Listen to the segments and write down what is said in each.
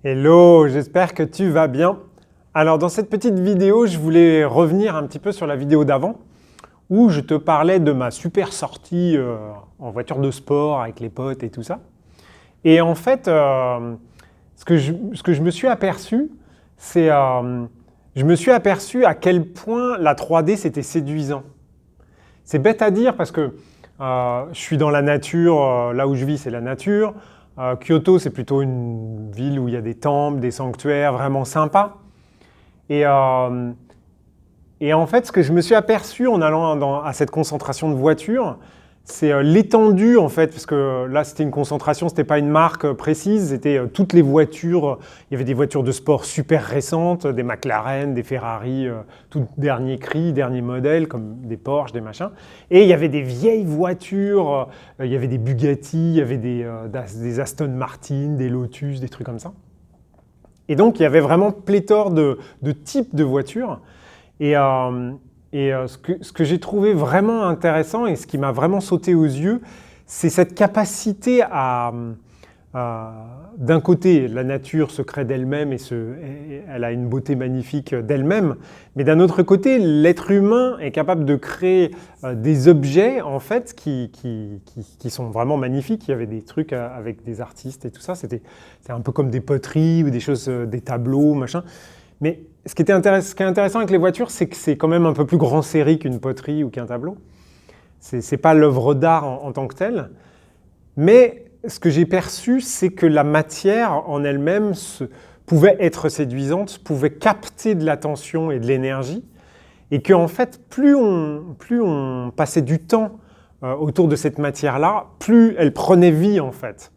Hello, j'espère que tu vas bien. Alors dans cette petite vidéo, je voulais revenir un petit peu sur la vidéo d'avant où je te parlais de ma super sortie en voiture de sport avec les potes et tout ça. Et en fait, ce que je me suis aperçu, c'est je me suis aperçu à quel point la 3D c'était séduisant. C'est bête à dire parce que je suis dans la nature, là où je vis c'est la nature. Kyoto, c'est plutôt une ville où il y a des temples, des sanctuaires vraiment sympas. Et en fait, ce que je me suis aperçu en allant à cette concentration de voitures, c'est l'étendue en fait, parce que là c'était une concentration, c'était pas une marque précise, c'était toutes les voitures. Il y avait des voitures de sport super récentes, des McLaren, des Ferrari, tout dernier cri, dernier modèle, comme des Porsche, des machins. Et il y avait des vieilles voitures, il y avait des Bugatti, il y avait des Aston Martin, des Lotus, des trucs comme ça. Et donc il y avait vraiment pléthore de types de voitures. Ce que j'ai trouvé vraiment intéressant et ce qui m'a vraiment sauté aux yeux, c'est cette capacité d'un côté, la nature se crée d'elle-même et elle a une beauté magnifique d'elle-même, mais d'un autre côté, l'être humain est capable de créer des objets en fait qui sont vraiment magnifiques. Il y avait des trucs avec des artistes et tout ça, c'est un peu comme des poteries ou des choses, des tableaux, machin. Mais ce qui est intéressant avec les voitures, c'est que c'est quand même un peu plus grand série qu'une poterie ou qu'un tableau. C'est pas l'œuvre d'art en tant que telle. Mais ce que j'ai perçu, c'est que la matière en elle-même pouvait être séduisante, pouvait capter de l'attention et de l'énergie. Et qu'en fait, plus on passait du temps autour de cette matière-là, plus elle prenait vie en fait.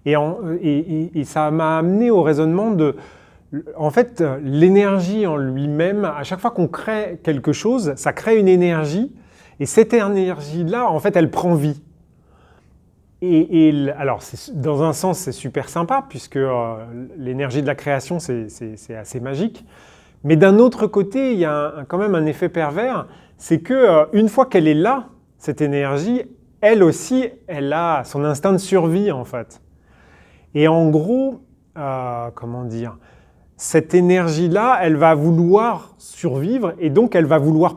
Et ça m'a amené au raisonnement de... En fait, l'énergie en lui-même, à chaque fois qu'on crée quelque chose, ça crée une énergie. Et cette énergie-là, en fait, elle prend vie. Alors, dans un sens, c'est super sympa, puisque l'énergie de la création, c'est assez magique. Mais d'un autre côté, il y a quand même un effet pervers, c'est qu'une fois qu'elle est là, cette énergie, elle aussi, elle a son instinct de survie, en fait. Et en gros, comment dire, cette énergie-là, elle va vouloir survivre et donc elle va vouloir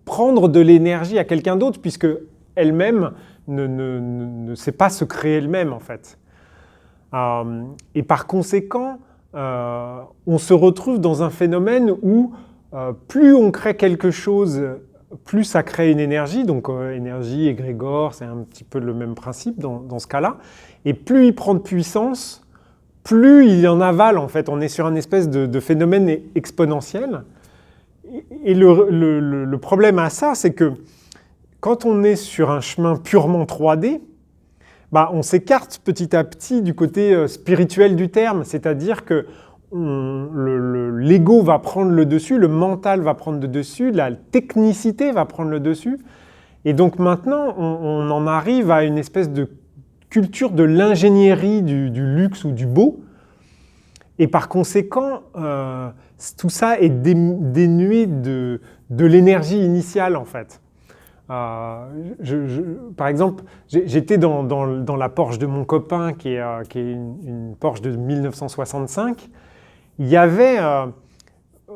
prendre de l'énergie à quelqu'un d'autre puisque elle-même ne sait pas se créer elle-même en fait. Et par conséquent, on se retrouve dans un phénomène où plus on crée quelque chose, plus ça crée une énergie, donc énergie, égrégore, c'est un petit peu le même principe dans ce cas-là, et plus il prend de puissance, plus il en avale en fait. On est sur un espèce de phénomène exponentiel. Et le problème à ça, c'est que quand on est sur un chemin purement 3D, on s'écarte petit à petit du côté spirituel du terme, c'est-à-dire que l'ego va prendre le dessus, le mental va prendre le dessus, la technicité va prendre le dessus. Et donc maintenant, on en arrive à une espèce de culture de l'ingénierie du luxe ou du beau. Et par conséquent, tout ça est dénué de l'énergie initiale en fait. Par exemple, j'étais dans la Porsche de mon copain qui est une Porsche de 1965. Il y avait...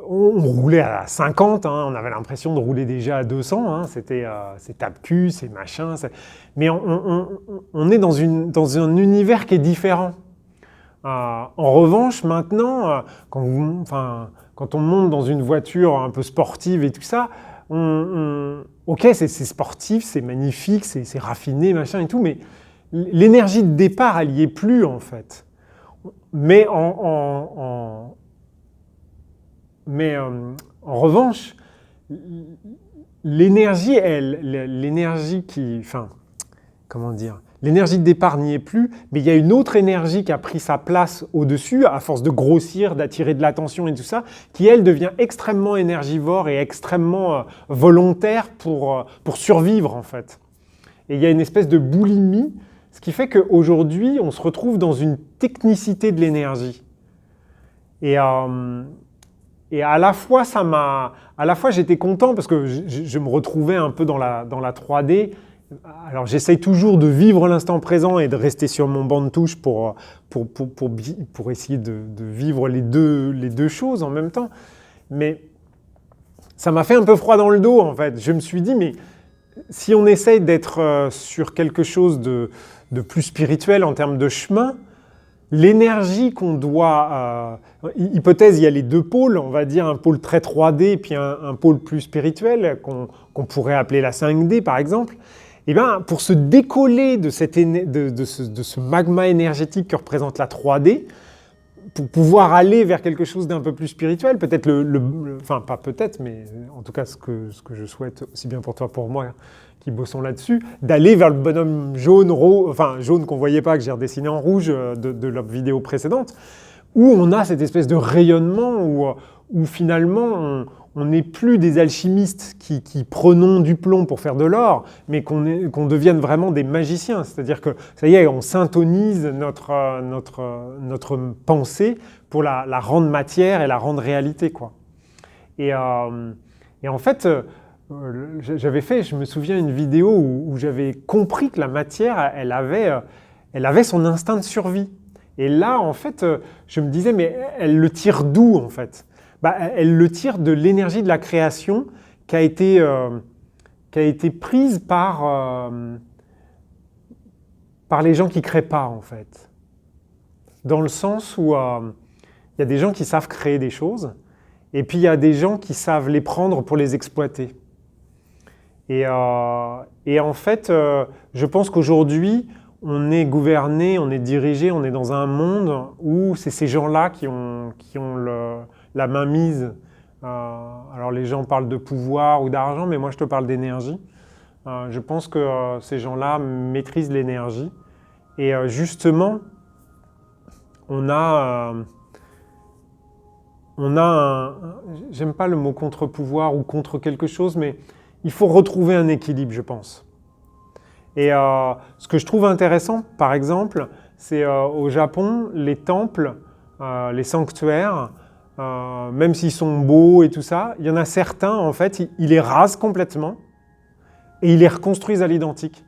on roulait à 50, hein, on avait l'impression de rouler déjà à 200, hein, c'était c'est tape-cul, c'est machin. Mais on est dans un univers qui est différent. En revanche, maintenant, quand on monte dans une voiture un peu sportive et tout ça, ok, c'est sportif, c'est magnifique, c'est raffiné, machin et tout, mais l'énergie de départ, elle n'y est plus en fait. Mais en revanche, l'énergie, l'énergie de départ n'y est plus, mais il y a une autre énergie qui a pris sa place au-dessus, à force de grossir, d'attirer de l'attention et tout ça, qui elle devient extrêmement énergivore et extrêmement volontaire pour survivre en fait. Et il y a une espèce de boulimie, ce qui fait qu'aujourd'hui, on se retrouve dans une technicité de l'énergie. Et à la fois, j'étais content parce que je me retrouvais un peu dans la 3D. Alors j'essaye toujours de vivre l'instant présent et de rester sur mon banc de touche pour essayer de vivre les deux choses en même temps. Mais ça m'a fait un peu froid dans le dos en fait. Je me suis dit, mais si on essaye d'être sur quelque chose de plus spirituel en termes de chemin, l'énergie qu'on doit... hypothèse, il y a les deux pôles, on va dire un pôle très 3D et puis un pôle plus spirituel qu'on pourrait appeler la 5D par exemple. Et bien, pour se décoller de ce magma énergétique que représente la 3D, pour pouvoir aller vers quelque chose d'un peu plus spirituel, peut-être enfin pas peut-être, mais en tout cas ce que je souhaite aussi bien pour toi, pour moi, qui bossons là-dessus, d'aller vers le bonhomme jaune, enfin jaune qu'on voyait pas, que j'ai redessiné en rouge de la vidéo précédente, où on a cette espèce de rayonnement où finalement on n'est plus des alchimistes qui prenons du plomb pour faire de l'or, mais qu'on devienne vraiment des magiciens. C'est-à-dire que, ça y est, on syntonise notre pensée pour la rendre matière et la rendre réalité, quoi. Et en fait, je me souviens une vidéo où j'avais compris que la matière, elle avait son instinct de survie. Et là, en fait, je me disais, mais elle le tire d'où, en fait ? Elle le tire de l'énergie de la création qui a été prise par les gens qui ne créent pas, en fait. Dans le sens où il y a des gens qui savent créer des choses, et puis il y a des gens qui savent les prendre pour les exploiter. Et en fait, je pense qu'aujourd'hui, on est gouverné, on est dirigé, on est dans un monde où c'est ces gens-là qui ont la main mise. Alors les gens parlent de pouvoir ou d'argent, mais moi je te parle d'énergie. Je pense que ces gens-là maîtrisent l'énergie. Et justement, on a j'aime pas le mot contre-pouvoir ou contre quelque chose, mais il faut retrouver un équilibre, je pense. Et ce que je trouve intéressant, par exemple, c'est au Japon, les temples, les sanctuaires, même s'ils sont beaux et tout ça, il y en a certains, en fait, ils les rasent complètement et ils les reconstruisent à l'identique.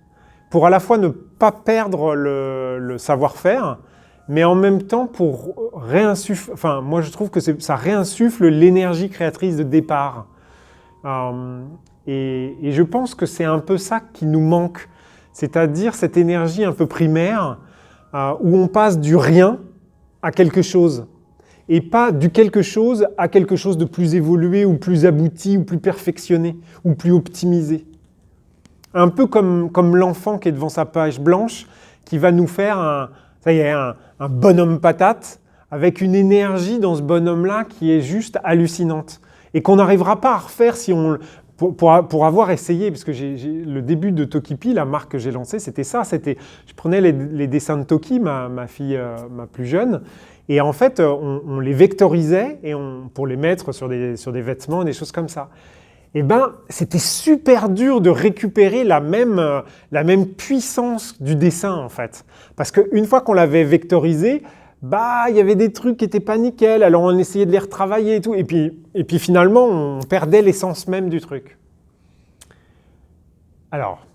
Pour à la fois ne pas perdre le savoir-faire, mais en même temps pour réinsuffler, enfin, moi je trouve que ça réinsuffle l'énergie créatrice de départ. Et je pense que c'est un peu ça qui nous manque, c'est-à-dire cette énergie un peu primaire où on passe du rien à quelque chose. Et pas du quelque chose à quelque chose de plus évolué ou plus abouti ou plus perfectionné ou plus optimisé. Un peu comme l'enfant qui est devant sa page blanche qui va nous faire un bonhomme patate avec une énergie dans ce bonhomme-là qui est juste hallucinante et qu'on n'arrivera pas à refaire si on... Pour avoir essayé, parce que le début de Tokipi, la marque que j'ai lancée, c'était ça. Je prenais les dessins de Toki, ma fille ma plus jeune, et en fait, on les vectorisait pour les mettre sur des vêtements et des choses comme ça. Et ben, c'était super dur de récupérer la même puissance du dessin, en fait. Parce qu'une fois qu'on l'avait vectorisé, il y avait des trucs qui n'étaient pas nickel, alors on essayait de les retravailler et tout, et puis finalement, on perdait l'essence même du truc. Alors,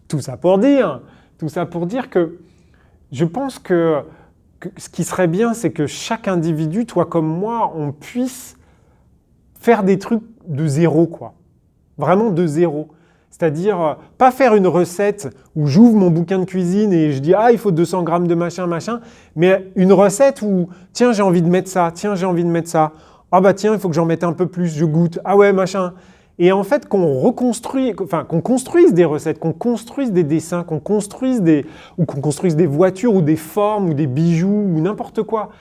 tout ça pour dire que je pense que ce qui serait bien, c'est que chaque individu, toi comme moi, on puisse faire des trucs de zéro, quoi. Vraiment de zéro. C'est-à-dire, pas faire une recette où j'ouvre mon bouquin de cuisine et je dis « Ah, il faut 200 grammes de machin, mais une recette où « Tiens, j'ai envie de mettre ça, tiens, j'ai envie de mettre ça. Ah bah tiens, il faut que j'en mette un peu plus, je goûte. Ah ouais, machin. » Et en fait, qu'on construise des recettes, qu'on construise des dessins, qu'on construise des voitures ou des formes ou des bijoux ou n'importe quoi.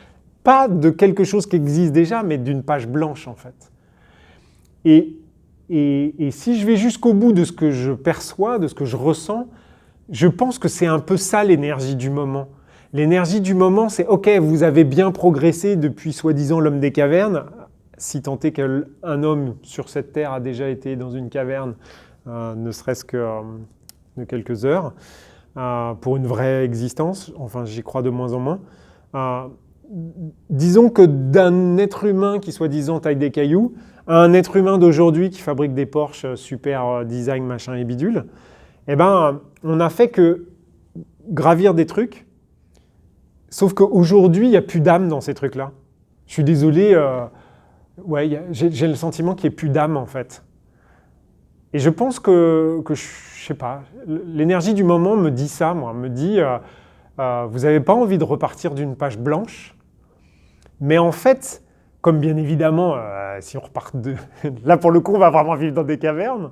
Pas de quelque chose qui existe déjà, mais d'une page blanche, en fait. Et si je vais jusqu'au bout de ce que je perçois, de ce que je ressens, je pense que c'est un peu ça l'énergie du moment. L'énergie du moment, c'est « Ok, vous avez bien progressé depuis soi-disant l'homme des cavernes », si tant est qu'un homme sur cette terre a déjà été dans une caverne, ne serait-ce que de quelques heures, pour une vraie existence, enfin j'y crois de moins en moins. Disons que d'un être humain qui soi-disant taille des cailloux, à un être humain d'aujourd'hui qui fabrique des Porsche super design, machin et bidule, eh ben, on a fait que gravir des trucs, sauf qu'aujourd'hui, il n'y a plus d'âme dans ces trucs-là. Je suis désolé, ouais, j'ai le sentiment qu'il n'y ait plus d'âme en fait. Et je pense que je sais pas, l'énergie du moment me dit ça, moi, me dit, vous n'avez pas envie de repartir d'une page blanche, mais en fait, comme bien évidemment, si on repart de... Là pour le coup, on va vraiment vivre dans des cavernes,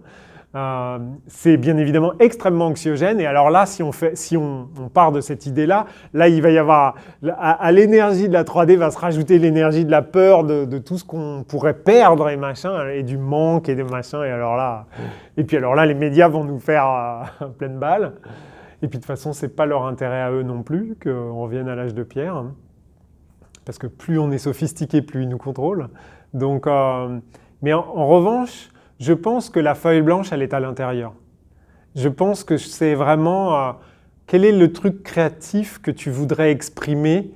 c'est bien évidemment extrêmement anxiogène. Et alors là, si on part de cette idée-là, là, il va y avoir, à l'énergie de la 3D va se rajouter l'énergie de la peur, de tout ce qu'on pourrait perdre et machin, et du manque et des machins. Et puis alors là, les médias vont nous faire pleine balle. Et puis de toute façon, c'est pas leur intérêt à eux non plus qu'on revienne à l'âge de pierre. Parce que plus on est sophistiqué, plus ils nous contrôlent. Donc, mais en revanche, je pense que la feuille blanche, elle est à l'intérieur. Je pense que c'est vraiment quel est le truc créatif que tu voudrais exprimer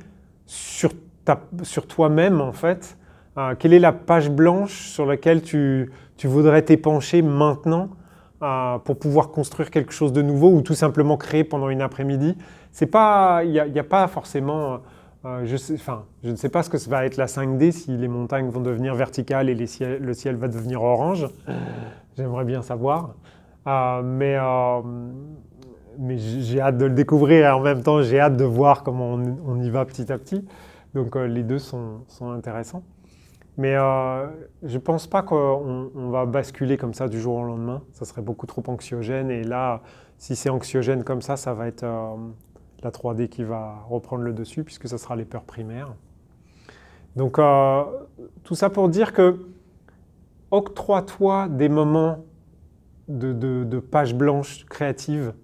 sur toi-même en fait. Quelle est la page blanche sur laquelle tu voudrais t'épancher maintenant pour pouvoir construire quelque chose de nouveau ou tout simplement créer pendant une après-midi. Il n'y a pas forcément... je ne sais pas ce que ça va être la 5D, si les montagnes vont devenir verticales et le ciel va devenir orange. J'aimerais bien savoir. Mais j'ai hâte de le découvrir et en même temps, j'ai hâte de voir comment on y va petit à petit. Donc les deux sont intéressants. Mais je ne pense pas qu'on va basculer comme ça du jour au lendemain. Ça serait beaucoup trop anxiogène. Et là, si c'est anxiogène comme ça va être... la 3D qui va reprendre le dessus, puisque ça sera les peurs primaires. Donc, tout ça pour dire que octroie-toi des moments de page blanche créative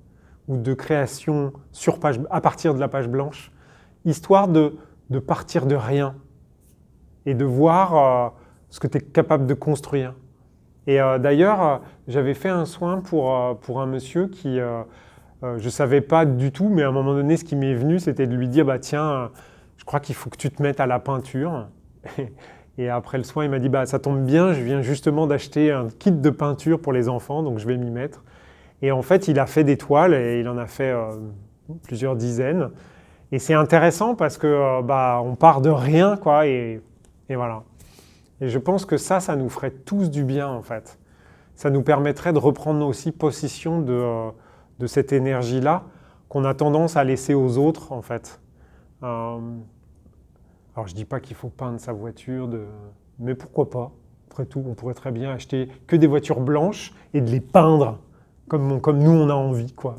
ou de création à partir de la page blanche, histoire de partir de rien et de voir ce que tu es capable de construire. Et d'ailleurs, j'avais fait un soin pour un monsieur qui... je ne savais pas du tout, mais à un moment donné, ce qui m'est venu, c'était de lui dire bah, « Tiens, je crois qu'il faut que tu te mettes à la peinture. » Et après le soin, il m'a dit bah, « Ça tombe bien, je viens justement d'acheter un kit de peinture pour les enfants, donc je vais m'y mettre. » Et en fait, il a fait des toiles et il en a fait plusieurs dizaines. Et c'est intéressant parce que on part de rien, quoi, et voilà. Et je pense que ça nous ferait tous du bien, en fait. Ça nous permettrait de reprendre aussi possession de cette énergie-là qu'on a tendance à laisser aux autres, en fait. Alors, je ne dis pas qu'il faut peindre sa voiture, mais pourquoi pas? Après tout, on pourrait très bien acheter que des voitures blanches et de les peindre comme nous, on a envie, quoi.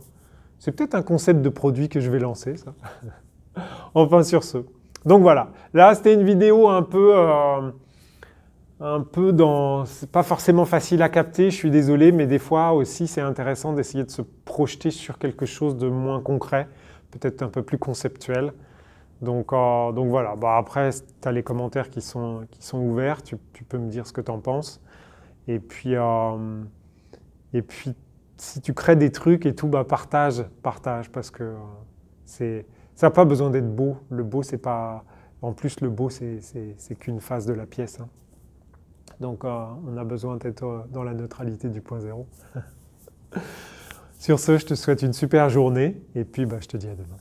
C'est peut-être un concept de produit que je vais lancer, ça. Enfin, sur ce. Donc voilà. Là, c'était une vidéo un peu dans... C'est pas forcément facile à capter, je suis désolé, mais des fois aussi, c'est intéressant d'essayer de se projeter sur quelque chose de moins concret, peut-être un peu plus conceptuel. Donc voilà. Après, tu as les commentaires qui sont ouverts, tu peux me dire ce que tu en penses. Et puis, si tu crées des trucs et tout, partage, parce que ça n'a pas besoin d'être beau. Le beau, c'est pas... En plus, le beau, c'est qu'une phase de la pièce. Hein. Donc, on a besoin d'être dans la neutralité du point zéro. Sur ce, je te souhaite une super journée et puis je te dis à demain.